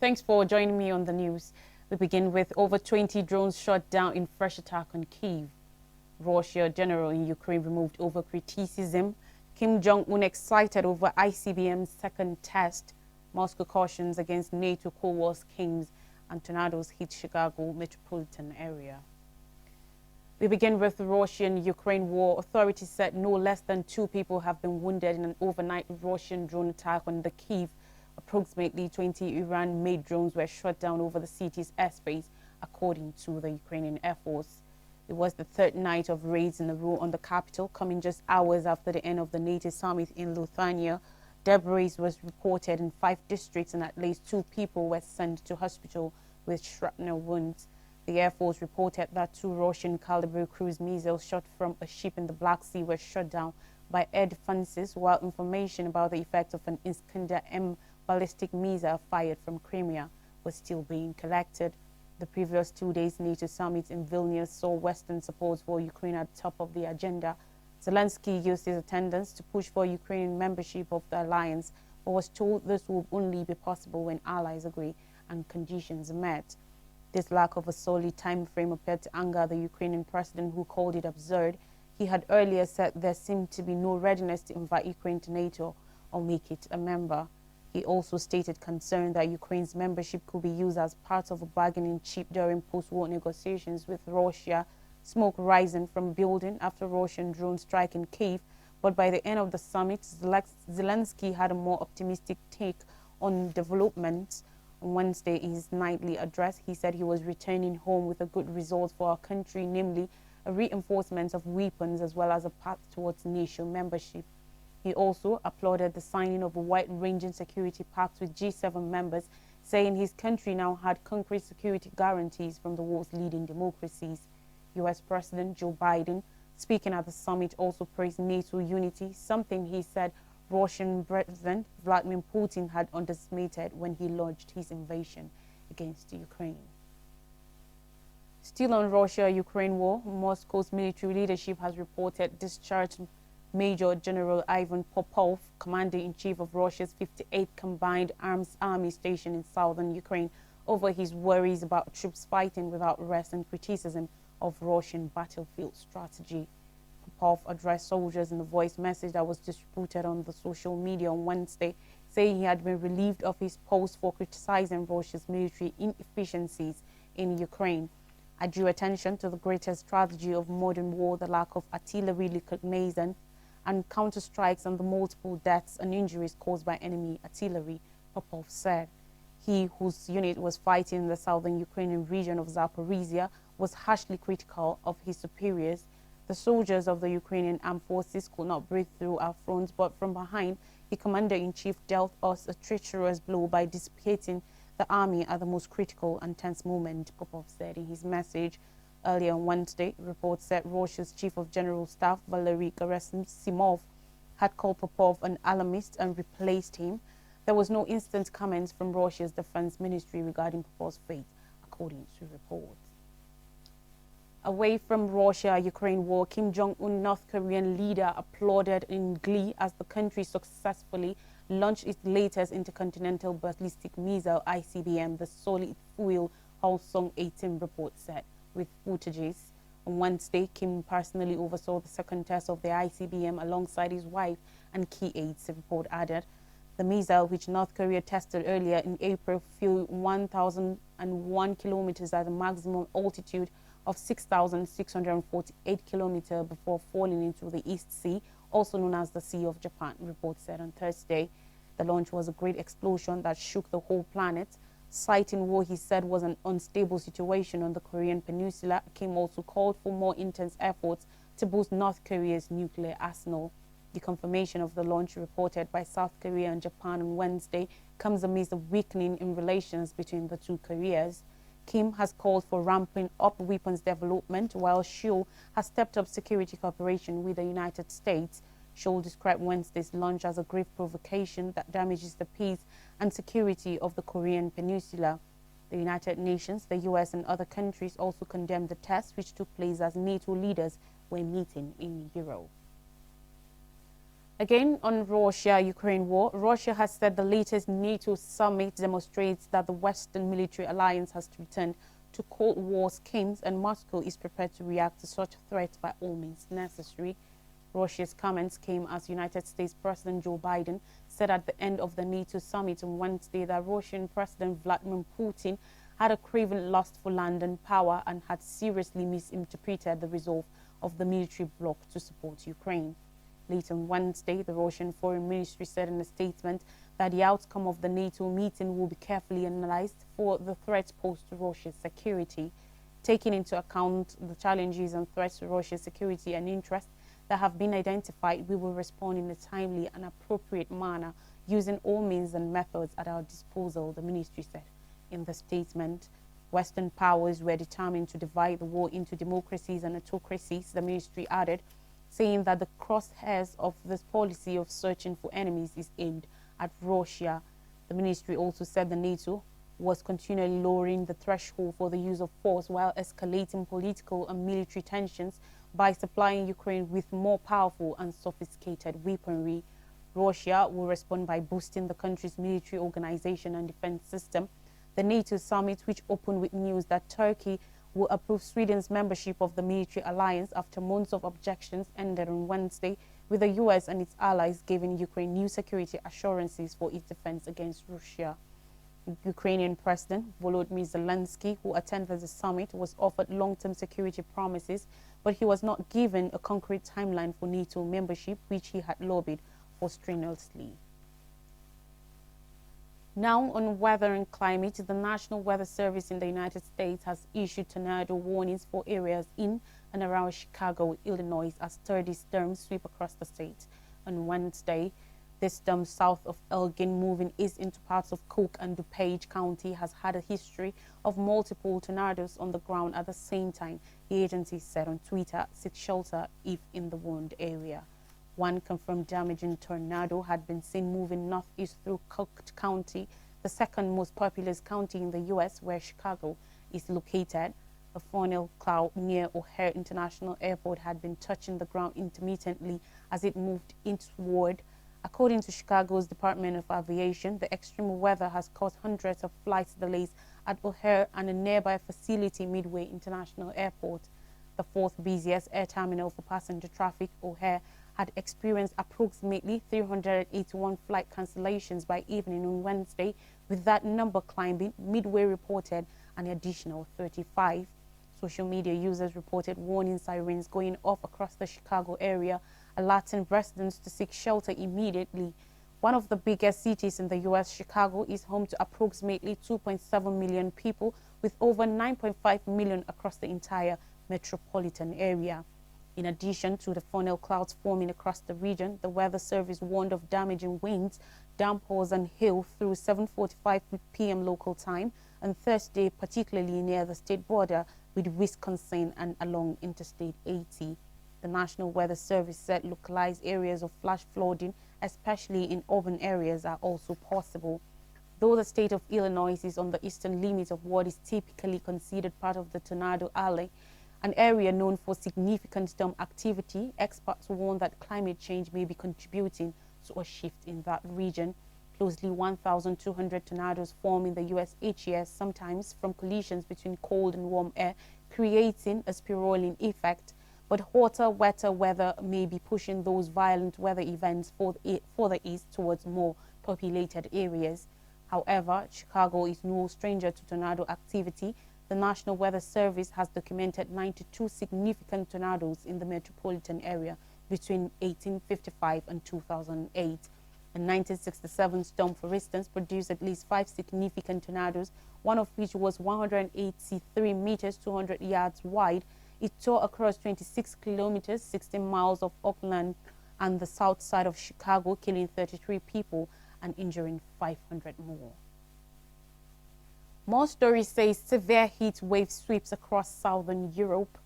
Thanks for joining me on the news. We begin with over 20 drones shot down in fresh attack on Kyiv. Russia general in Ukraine removed over criticism. Kim Jong-un excited over ICBM's second test. Moscow cautions against NATO Cold War schemes, and tornadoes hit Chicago metropolitan area. We begin with the Russian-Ukraine war. Authorities said no less than 2 people have been wounded in an overnight Russian drone attack on the Kyiv. Approximately 20 Iran-made drones were shot down over the city's airspace, according to the Ukrainian Air Force. It was the third night of raids in a row on the capital, coming just hours after the end of the NATO summit in Lithuania. Debris was reported in 5 districts and at least 2 people were sent to hospital with shrapnel wounds. The Air Force reported that 2 Russian caliber cruise missiles shot from a ship in the Black Sea were shot down by air defenses, while information about the effect of an Iskander-M ballistic missile fired from Crimea was still being collected. The previous 2 days NATO summit in Vilnius saw Western support for Ukraine at the top of the agenda. Zelensky used his attendance to push for Ukrainian membership of the alliance, but was told this would only be possible when allies agree and conditions are met. This lack of a solid time frame appeared to anger the Ukrainian president, who called it absurd. He had earlier said there seemed to be no readiness to invite Ukraine to NATO or make it a member. He also stated concern that Ukraine's membership could be used as part of a bargaining chip during post-war negotiations with Russia. Smoke rising from building after Russian drone strike in Kyiv, but by the end of the summit, Zelensky had a more optimistic take on developments. On Wednesday, in his nightly address, he said he was returning home with a good result for our country, namely a reinforcement of weapons as well as a path towards NATO membership. He also applauded the signing of a wide-ranging security pact with G7 members, saying his country now had concrete security guarantees from the world's leading democracies. U.S. President Joe Biden, speaking at the summit, also praised NATO unity, something he said Russian President Vladimir Putin had underestimated when he launched his invasion against Ukraine. Still on Russia-Ukraine war, Moscow's military leadership has reported discharged Major General Ivan Popov, Commander-in-Chief of Russia's 58th Combined Arms Army stationed in southern Ukraine, over his worries about troops fighting without rest and criticism of Russian battlefield strategy. Popov addressed soldiers in a voice message that was distributed on the social media on Wednesday, saying he had been relieved of his post for criticizing Russia's military inefficiencies in Ukraine. I drew attention to the greatest strategy of modern war, the lack of artillery reconnaissance and counter-strikes, and the multiple deaths and injuries caused by enemy artillery, Popov said. He, whose unit was fighting in the southern Ukrainian region of Zaporizhia, was harshly critical of his superiors. The soldiers of the Ukrainian armed forces could not break through our front, but from behind, the commander-in-chief dealt us a treacherous blow by dissipating the army at the most critical and tense moment, Popov said in his message. Earlier on Wednesday, reports said Russia's Chief of General Staff, Valery Gerasimov, had called Popov an alarmist and replaced him. There was no instant comments from Russia's defense ministry regarding Popov's fate, according to reports. Away from Russia-Ukraine war, Kim Jong-un, North Korean leader, applauded in glee as the country successfully launched its latest intercontinental ballistic missile, ICBM, the solid fuel Hwasong-18 report said, with footages. On Wednesday, Kim personally oversaw the second test of the ICBM alongside his wife and key aides, the report added. The missile, which North Korea tested earlier in April, flew 1,001 kilometers at a maximum altitude of 6,648 kilometers before falling into the East Sea, also known as the Sea of Japan, report said on Thursday. The launch was a great explosion that shook the whole planet, citing what he said was an unstable situation on the Korean peninsula. Kim also called for more intense efforts to boost North Korea's nuclear arsenal. The confirmation of the launch, reported by South Korea and Japan on Wednesday, comes amidst a weakening in relations between the two Koreas. Kim has called for ramping up weapons development, while Seoul has stepped up security cooperation with the United States. Seoul described Wednesday's launch as a grave provocation that damages the peace and security of the Korean peninsula. The United Nations, the US, and other countries also condemned the test, which took place as NATO leaders were meeting in Europe. Again, on Russia-Ukraine war, Russia has said the latest NATO summit demonstrates that the Western military alliance has returned to Cold War schemes and Moscow is prepared to react to such threats by all means necessary. Russia's comments came as United States President Joe Biden said at the end of the NATO summit on Wednesday that Russian President Vladimir Putin had a craven lust for land and power and had seriously misinterpreted the resolve of the military bloc to support Ukraine. Late on Wednesday, the Russian Foreign Ministry said in a statement that the outcome of the NATO meeting will be carefully analyzed for the threats posed to Russia's security. Taking into account the challenges and threats to Russia's security and interests that have been identified, we will respond in a timely and appropriate manner using all means and methods at our disposal, the ministry said. In the statement, Western powers were determined to divide the world into democracies and autocracies, the ministry added, saying that the crosshairs of this policy of searching for enemies is aimed at Russia. The ministry also said the NATO was continually lowering the threshold for the use of force while escalating political and military tensions by supplying Ukraine with more powerful and sophisticated weaponry. Russia will respond by boosting the country's military organization and defense system. The NATO summit, which opened with news that Turkey will approve Sweden's membership of the military alliance after months of objections, ended on Wednesday, with the U.S. and its allies giving Ukraine new security assurances for its defense against Russia. Ukrainian President Volodymyr Zelensky, who attended the summit, was offered long-term security promises, but he was not given a concrete timeline for NATO membership, which he had lobbied for strenuously. Now on weather and climate, the National Weather Service in the United States has issued tornado warnings for areas in and around Chicago, Illinois, as sturdy storms sweep across the state. On Wednesday, this storm south of Elgin, moving east into parts of Cook and DuPage County, has had a history of multiple tornadoes on the ground at the same time, the agency said on Twitter. Seek shelter if in the warned area. One confirmed damaging tornado had been seen moving northeast through Cook County, the second most populous county in the U.S., where Chicago is located. A funnel cloud near O'Hare International Airport had been touching the ground intermittently as it moved eastward. According to Chicago's Department of Aviation, the extreme weather has caused hundreds of flight delays at O'Hare and a nearby facility, Midway International Airport. The fourth busiest air terminal for passenger traffic, O'Hare had experienced approximately 381 flight cancellations by evening on Wednesday, with that number climbing. Midway reported an additional 35. Social media users reported warning sirens going off across the Chicago area, alerting residents to seek shelter immediately. One of the biggest cities in the U.S., Chicago is home to approximately 2.7 million people, with over 9.5 million across the entire metropolitan area. In addition to the funnel clouds forming across the region, the Weather Service warned of damaging winds, downpours and hail through 7:45 p.m. local time on Thursday, particularly near the state border with Wisconsin and along Interstate 80. The National Weather Service said localized areas of flash flooding, especially in urban areas, are also possible. Though the state of Illinois is on the eastern limit of what is typically considered part of the Tornado Alley, an area known for significant storm activity, experts warn that climate change may be contributing to a shift in that region. Closely 1,200 tornadoes form in the U.S. each year, sometimes from collisions between cold and warm air, creating a spiraling effect. But hotter, wetter weather may be pushing those violent weather events further east towards more populated areas. However, Chicago is no stranger to tornado activity. The National Weather Service has documented 92 significant tornadoes in the metropolitan area between 1855 and 2008. A 1967 storm, for instance, produced at least 5 significant tornadoes, one of which was 183 meters, 200 yards wide. It tore across 26 kilometers, 16 miles of upland and the south side of Chicago, killing 33 people and injuring 500 more. More stories say severe heat wave sweeps across southern Europe.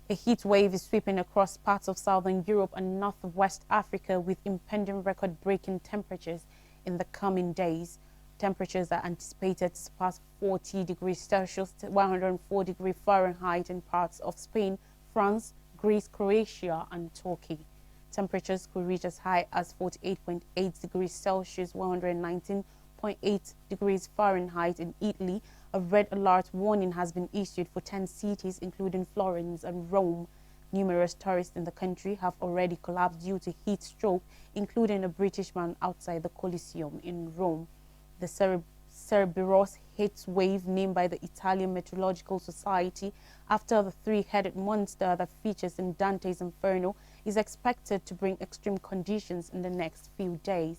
A heat wave is sweeping across parts of southern Europe and northwest Africa, with impending record-breaking temperatures in the coming days. Temperatures are anticipated to surpass 40 degrees Celsius to 104 degrees Fahrenheit in parts of Spain, France, Greece, Croatia, and Turkey. Temperatures could reach as high as 48.8 degrees Celsius, 119.8 degrees Fahrenheit in Italy. A red alert warning has been issued for 10 cities, including Florence and Rome. Numerous tourists in the country have already collapsed due to heat stroke, including a British man outside the Colosseum in Rome. The Cerberus heat wave, named by the Italian Meteorological Society after the three-headed monster that features in Dante's Inferno, is expected to bring extreme conditions in the next few days.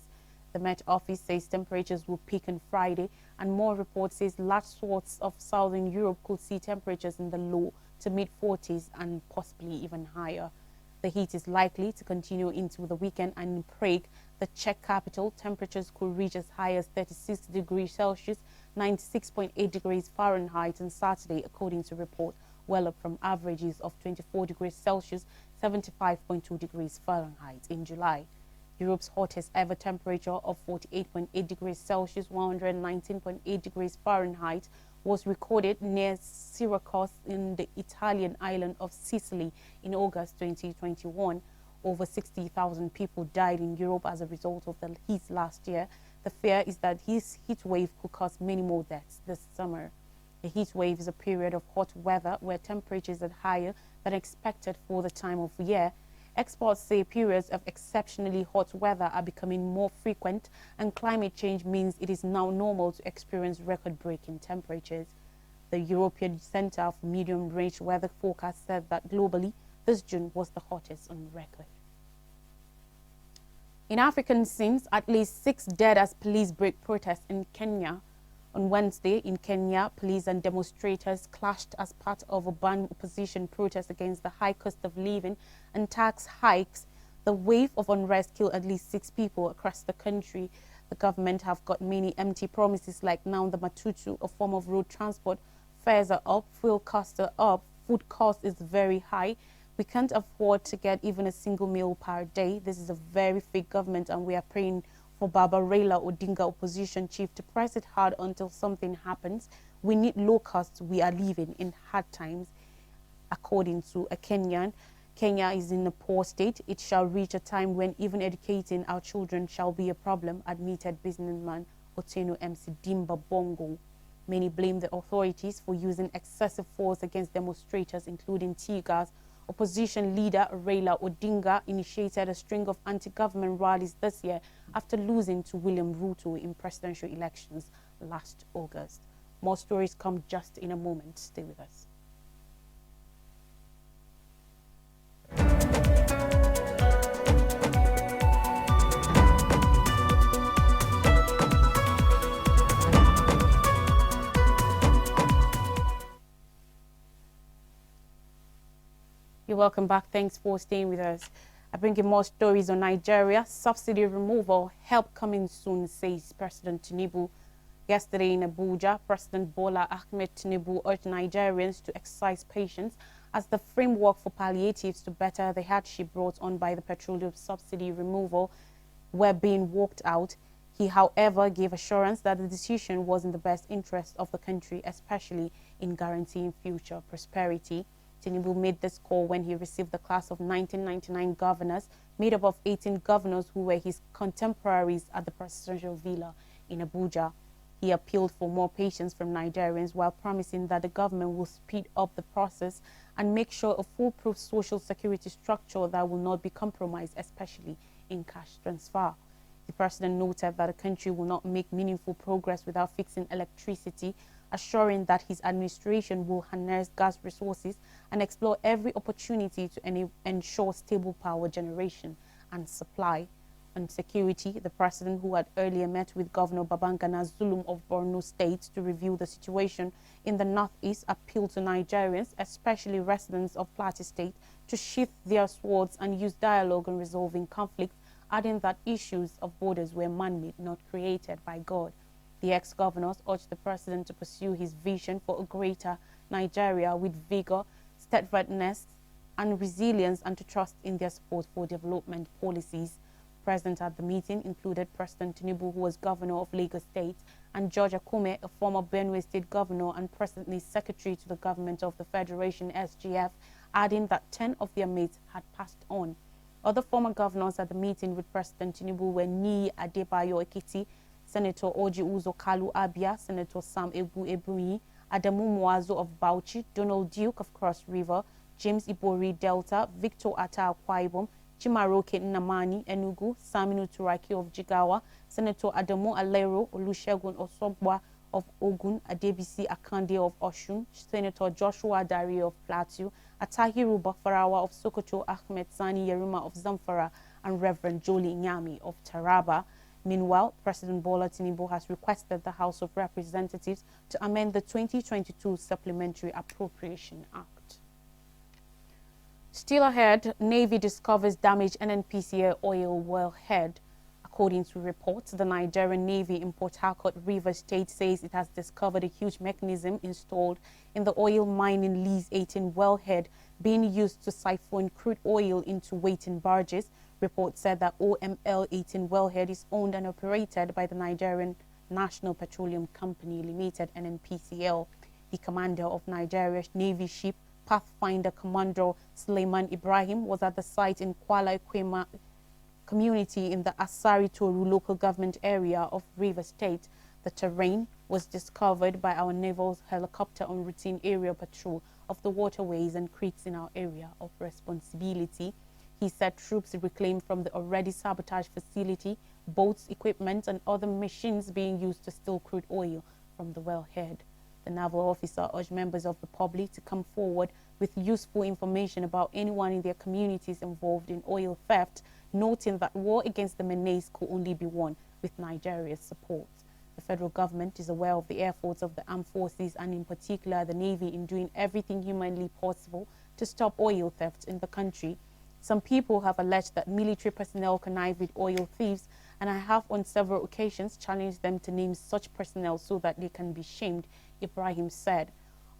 The Met Office says temperatures will peak on Friday, and more reports says large swaths of southern Europe could see temperatures in the low to mid-40s and possibly even higher. The heat is likely to continue into the weekend, and in Prague, the Czech capital, temperatures could reach as high as 36 degrees Celsius, 96.8 degrees Fahrenheit on Saturday, according to report, well up from averages of 24 degrees Celsius, 75.2 degrees Fahrenheit in July. Europe's hottest ever temperature of 48.8 degrees Celsius, 119.8 degrees Fahrenheit, was recorded near Syracuse in the Italian island of Sicily in August 2021. Over 60,000 people died in Europe as a result of the heat last year. The fear is that this heat wave could cause many more deaths this summer. A heat wave is a period of hot weather where temperatures are higher than expected for the time of year. Experts say periods of exceptionally hot weather are becoming more frequent, and climate change means it is now normal to experience record-breaking temperatures. The European Centre for Medium-Range Weather Forecast said that globally, this June was the hottest on record. In African scenes, at least 6 dead as police break protests in Kenya. On Wednesday in Kenya, police and demonstrators clashed as part of a banned opposition protest against the high cost of living and tax hikes. The wave of unrest killed at least 6 people across the country. The government have got many empty promises, like now the Matutu, a form of road transport. Fares are up, fuel costs are up, food cost is very high. We can't afford to get even a single meal per day. This is a very fake government, and we are praying for Baba Raila Odinga, opposition chief, to press it hard until something happens. We need low costs. We are living in hard times. According to a Kenyan, Kenya is in a poor state. It shall reach a time when even educating our children shall be a problem, admitted businessman Otieno MC Dimba Bongo. Many blame the authorities for using excessive force against demonstrators, including tear gas. Opposition leader Raila Odinga initiated a string of anti-government rallies this year after losing to William Ruto in presidential elections last August. More stories come just in a moment. Stay with us. You're welcome back. Thanks for staying with us. I bring you more stories on Nigeria. Subsidy removal, help coming soon, says President Tinubu. Yesterday in Abuja, President Bola Ahmed Tinubu urged Nigerians to exercise patience as the framework for palliatives to better the hardship brought on by the petroleum subsidy removal were being worked out. He, however, gave assurance that the decision was in the best interest of the country, especially in guaranteeing future prosperity. Tinubu made this call when he received the class of 1999 governors, made up of 18 governors who were his contemporaries at the presidential villa in Abuja. He appealed for more patience from Nigerians while promising that the government will speed up the process and make sure a foolproof social security structure that will not be compromised, especially in cash transfer. The president noted that the country will not make meaningful progress without fixing electricity, assuring that his administration will harness gas resources and explore every opportunity to ensure stable power generation and supply. On security, the president, who had earlier met with Governor Babangana Zulum of Borno State to review the situation in the northeast, appealed to Nigerians, especially residents of Plateau State, to sheath their swords and use dialogue in resolving conflicts, adding that issues of borders were man-made, not created by God. The ex-governors urged the president to pursue his vision for a greater Nigeria with vigor, steadfastness, and resilience, and to trust in their support for development policies. Present at the meeting included President Tinubu, who was governor of Lagos State, and George Akume, a former Benue State governor and presently secretary to the government of the Federation, SGF, adding that 10 of their mates had passed on. Other former governors at the meeting with President Tinubu were Niyi Adebayo Ekiti, Senator Orji Uzo Kalu Abia, Senator Sam Egbu Ebunyi, Adamu Muazu of Bauchi, Donald Duke of Cross River, James Ibori Delta, Victor Atta Akwa Ibom, Chimaroke Nnamani Enugu, Saminu Turaki of Jigawa, Senator Adamu Alero Olusegun Osobwa of Ogun, Adebisi Akande of Oshun, Senator Joshua Dari of Plateau, Atahiru Bafarawa of Sokoto, Ahmed Sani Yerima of Zamfara, and Reverend Jolie Nyami of Taraba. Meanwhile, President Bola Tinubu has requested the House of Representatives to amend the 2022 Supplementary Appropriation Act. Still ahead, Navy discovers damaged NNPCL oil wellhead. According to reports, the Nigerian Navy in Port Harcourt, Rivers State, says it has discovered a huge mechanism installed in the oil mining Lease 18 wellhead being used to siphon crude oil into waiting barges. Reports said that OML 18 wellhead is owned and operated by the Nigerian National Petroleum Company Limited, NNPCL. The commander of Nigeria's Navy ship Pathfinder Commander Suleiman Ibrahim was at the site in Kuala Ikwema community in the Asari Toru local government area of Rivers State. The terrain was discovered by our naval helicopter on routine area patrol of the waterways and creeks in our area of responsibility. He said troops reclaimed from the already sabotaged facility boats, equipment, and other machines being used to steal crude oil from the wellhead. The naval officer urged members of the public to come forward with useful information about anyone in their communities involved in oil theft, noting that war against the menace could only be won with Nigeria's support. The federal government is aware of the efforts of the armed forces and in particular the Navy in doing everything humanly possible to stop oil theft in the country. Some people have alleged that military personnel connive with oil thieves, and I have on several occasions challenged them to name such personnel so that they can be shamed, Ibrahim said.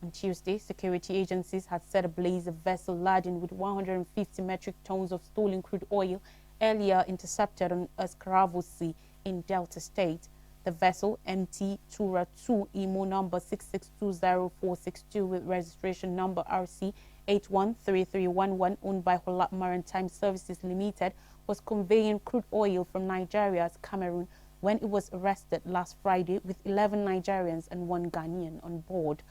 On Tuesday, security agencies had set ablaze a vessel laden with 150 metric tons of stolen crude oil earlier intercepted on Escaravo Sea in Delta State. The vessel, MT Tura 2 IMO number 6620462 with registration number RC 813311, owned by Holap Maritime Services Limited, was conveying crude oil from Nigeria to Cameroon when it was arrested last Friday with 11 Nigerians and 1 Ghanaian on board.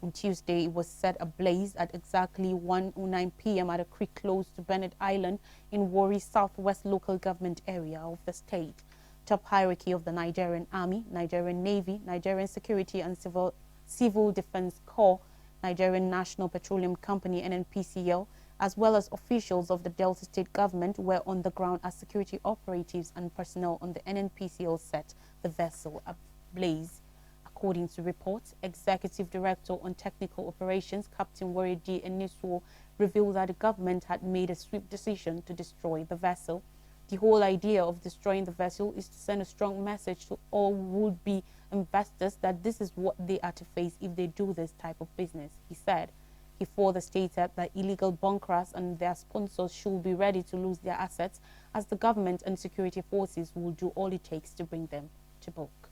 On Tuesday, it was set ablaze at exactly 1:09 p.m. at a creek close to Bennett Island in Warri Southwest local government area of the state. Top hierarchy of the Nigerian Army, Nigerian Navy, Nigerian Security and Civil Defense Corps, Nigerian National Petroleum Company (NNPCL), as well as officials of the Delta State government were on the ground as security operatives and personnel on the NNPCL set the vessel ablaze. According to reports, Executive Director on Technical Operations, Captain Waridi Eniswo, revealed that the government had made a swift decision to destroy the vessel. The whole idea of destroying the vessel is to send a strong message to all would-be investors that this is what they are to face if they do this type of business, he said. He further stated that illegal bunkerers and their sponsors should be ready to lose their assets, as the government and security forces will do all it takes to bring them to book.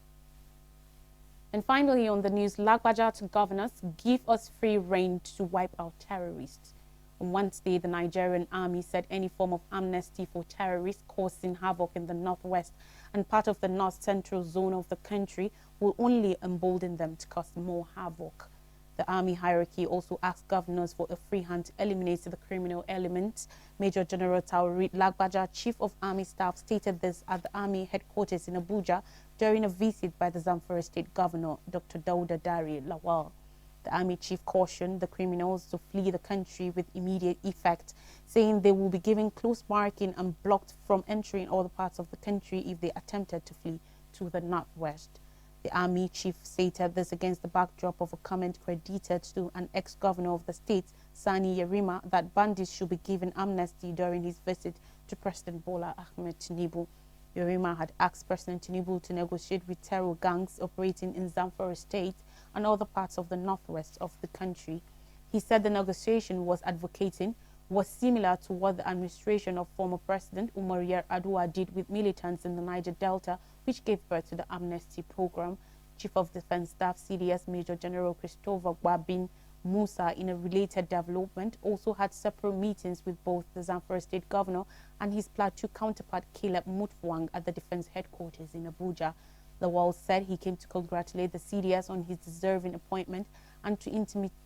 And finally on the news, Lagbaja to governors, give us free rein to wipe out terrorists. On Wednesday, the Nigerian army said any form of amnesty for terrorists causing havoc in the northwest and part of the north-central zone of the country will only embolden them to cause more havoc. The army hierarchy also asked governors for a free hand to eliminate the criminal elements. Major General Taoreed Lagbaja, Chief of Army Staff, stated this at the Army headquarters in Abuja during a visit by the Zamfara State Governor, Dr. Dauda Dari Lawal. The Army Chief cautioned the criminals to flee the country with immediate effect, saying they will be given close marking and blocked from entering other parts of the country if they attempted to flee to the northwest. The Army Chief stated this against the backdrop of a comment credited to an ex-governor of the state, Sani Yerima, that bandits should be given amnesty during his visit to President Bola Ahmed Tinubu. Yerima had asked President Tinubu to negotiate with terror gangs operating in Zamfara State and other parts of the northwest of the country. He said the negotiation was similar to what the administration of former President Umar Yar'Adua did with militants in the Niger Delta, which gave birth to the amnesty program. Chief of Defense Staff CDS Major General Christopher Gwabin Musa, in a related development, also had separate meetings with both the Zamfara State Governor and his Plateau counterpart Caleb Mutfwang at the Defense Headquarters in Abuja. Lawal said he came to congratulate the CDS on his deserving appointment and to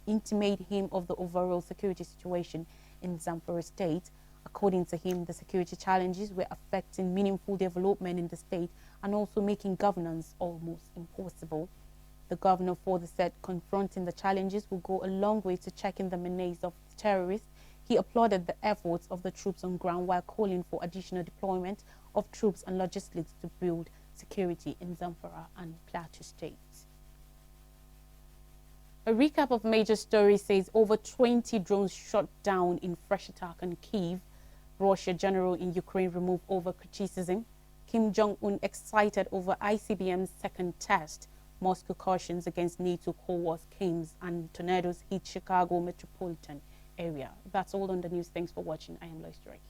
intimate him of the overall security situation in Zamfara State. According to him, the security challenges were affecting meaningful development in the state and also making governance almost impossible. The governor further said confronting the challenges will go a long way to checking the menace of terrorists. He applauded the efforts of the troops on ground while calling for additional deployment of troops and logistics to build security in Zamfara and Plateau states. A recap of major stories says over 20 drones shot down in fresh attack on Kyiv. Russia general in Ukraine removed over criticism. Kim Jong-un excited over ICBM's second test. Moscow cautions against NATO Cold War schemes, and tornadoes hit Chicago metropolitan area. That's all on the news. Thanks for watching. I am Lois Drake.